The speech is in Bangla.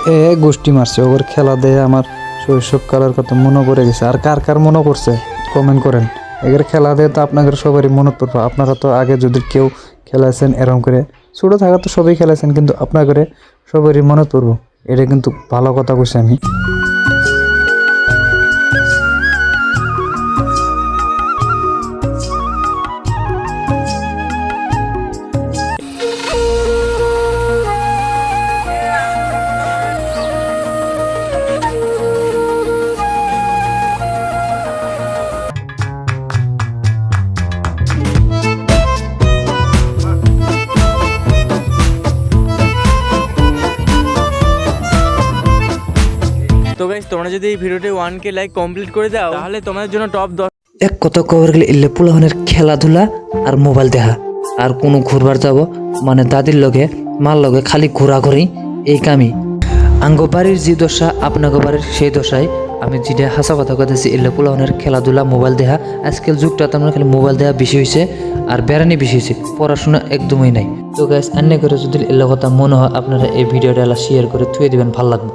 এ গোষ্ঠী মারছে ওর খেলা দিয়ে আমার শৈশবকালের কথা মনে পড়ে গেছে। আর কার কার মনে পড়ছে কমেন্ট করেন। এদের খেলা দিয়ে তো আপনাদের সবারই মনে পড়বে। আপনারা তো আগে যদি কেউ খেলাছেন এরকম করে ছোটো থাকা তো সবাই খেলাছেন, কিন্তু আপনার করে সবারই মনে পড়বো। এটা কিন্তু ভালো কথা কইছি আমি। তো গাইস, তোমরা যদি এই ভিডিওতে 1K লাইক কমপ্লিট করে দাও তাহলে তোমাদের জন্য টপ 10 এক কথা কবার গেলে এলে পোলাহনের খেলাধুলা আর মোবাইল দেখা আর কোনো ঘুরবার যাব মানে দাদির লগে মার লগে খালি ঘোরাঘুরি এই কামই। আঙ্গ বাড়ির যে দশা আপনাকে বাড়ির সেই দশায় আমি যেটা হাসা কথা কথাছি এলে পোলাহনের খেলাধুলা মোবাইল দেখা। আজকাল যুগটা তো আমরা খালি মোবাইল দেখা বেশি হয়েছে আর বেড়ানি বেশি হয়েছে, পড়াশোনা একদমই নাই। তো গাইস, অন্য করে যদি এলে কথা মনে হয় আপনারা এই ভিডিওটা শেয়ার করে থুয়ে দিবেন, ভালো লাগবে।